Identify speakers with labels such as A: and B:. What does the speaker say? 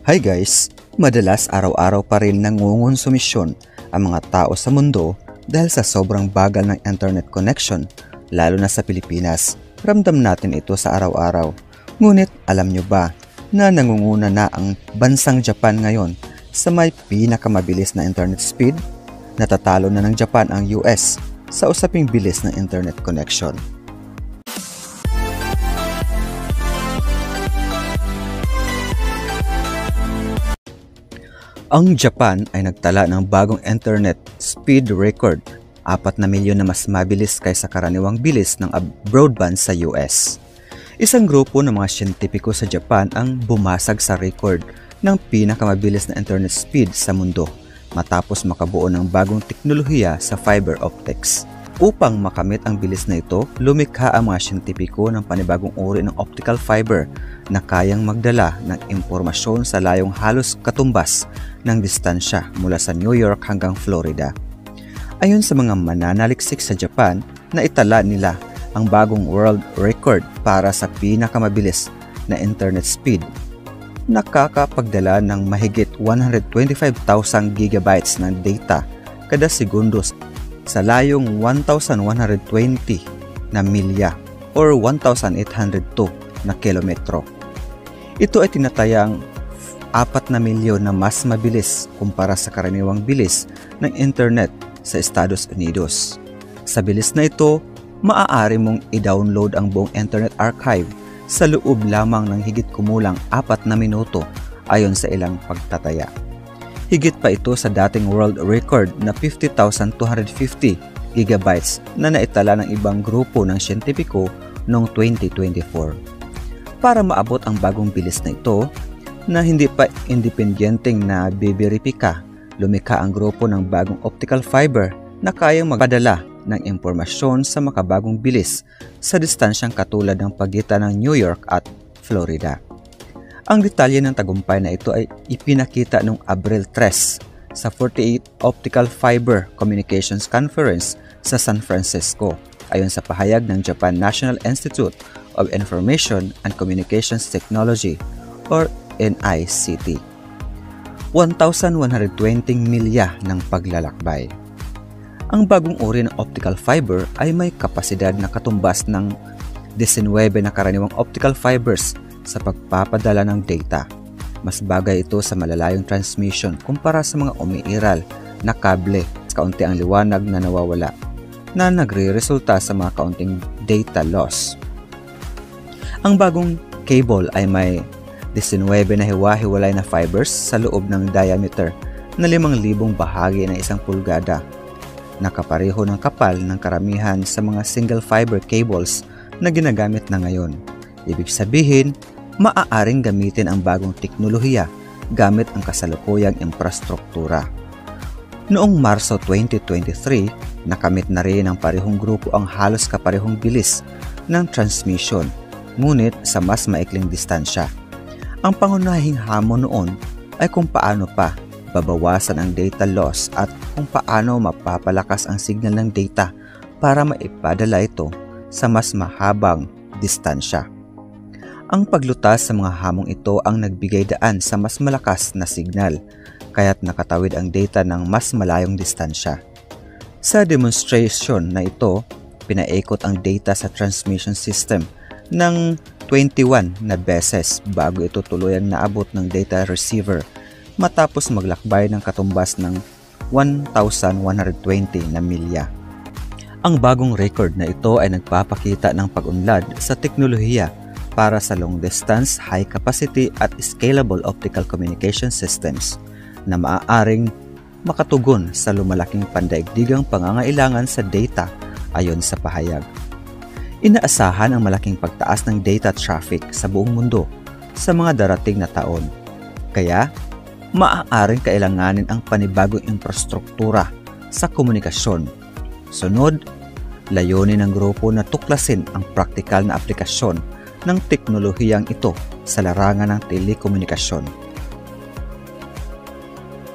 A: Hi guys! Madalas araw-araw pa rin nangungonsumisyon ang mga tao sa mundo dahil sa sobrang bagal ng internet connection, lalo na sa Pilipinas. Ramdam natin ito sa araw-araw. Ngunit alam nyo ba na nangunguna na ang bansang Japan ngayon sa may pinakamabilis na internet speed? Natatalo na ng Japan ang US sa usaping bilis ng internet connection. Ang Japan ay nagtala ng bagong internet speed record, 4 na milyon na mas mabilis kaysa karaniwang bilis ng broadband sa US. Isang grupo ng mga siyentipiko sa Japan ang bumasag sa record ng pinakamabilis na internet speed sa mundo matapos makabuo ng bagong teknolohiya sa fiber optics. Upang makamit ang bilis na ito, lumikha ang mga siyentipiko ng panibagong uri ng optical fiber na kayang magdala ng impormasyon sa layong halos katumbas ng distansya mula sa New York hanggang Florida. Ayon sa mga mananaliksik sa Japan, naitala nila ang bagong world record para sa pinakamabilis na internet speed. Nakakapagdala ng mahigit 125,000 gigabytes ng data kada segundo sa layong 1,120 na milya or 1,802 na kilometro. Ito ay tinatayang 4 na milyon na mas mabilis kumpara sa karaniwang bilis ng internet sa Estados Unidos. Sa bilis na ito, maaari mong i-download ang buong internet archive sa loob lamang ng higit kumulang 4 na minuto ayon sa ilang pagtataya. Higit pa ito sa dating world record na 50,250 gigabytes na naitala ng ibang grupo ng siyentipiko noong 2024. Para maabot ang bagong bilis na ito, na hindi pa independyenteng na biberipika, lumikha ang grupo ng bagong optical fiber na kayang magpadala ng impormasyon sa makabagong bilis sa distansyang katulad ng pagitan ng New York at Florida. Ang detalye ng tagumpay na ito ay ipinakita noong Abril 3 sa 48th Optical Fiber Communications Conference sa San Francisco, ayon sa pahayag ng Japan National Institute of Information and Communications Technology or NICT. 1,120 milya ng paglalakbay. Ang bagong uri ng optical fiber ay may kapasidad na katumbas ng 19 na karaniwang optical fibers sa pagpapadala ng data. Mas bagay ito sa malalayong transmission kumpara sa mga umiiral na kable. Kaunti ang liwanag na nawawala na nagre-resulta sa mga kaunting data loss. Ang bagong cable ay may 19 na hiwa-hiwalay na fibers sa loob ng diameter na 5,000 bahagi ng 1 pulgada. Nakapareho ng kapal ng karamihan sa mga single fiber cables na ginagamit na ngayon. Ibig sabihin, maaaring gamitin ang bagong teknolohiya gamit ang kasalukuyang infrastruktura. Noong Marso 2023, nakamit na rin ng parehong grupo ang halos kaparehong bilis ng transmission, ngunit sa mas maikling distansya. Ang pangunahing hamon noon ay kung paano pa babawasan ang data loss at kung paano mapapalakas ang signal ng data para maipadala ito sa mas mahabang distansya. Ang paglutas sa mga hamong ito ang nagbigay daan sa mas malakas na signal, kaya't nakatawid ang data ng mas malayong distansya. Sa demonstration na ito, pinaikot ang data sa transmission system ng 21 na beses bago ito tuluyang naabot ng data receiver matapos maglakbay ng katumbas ng 1,120 na milya. Ang bagong record na ito ay nagpapakita ng pag-unlad sa teknolohiya para sa long-distance, high-capacity at scalable optical communication systems na maaaring makatugon sa lumalaking pandaigdigang pangangailangan sa data ayon sa pahayag. Inaasahan ang malaking pagtaas ng data traffic sa buong mundo sa mga darating na taon. Kaya, maaaring kailanganin ang panibagong infrastruktura sa komunikasyon. Sunod, layunin ng grupo na tuklasin ang praktikal na aplikasyon ng teknolohiyang ito sa larangan ng telekomunikasyon.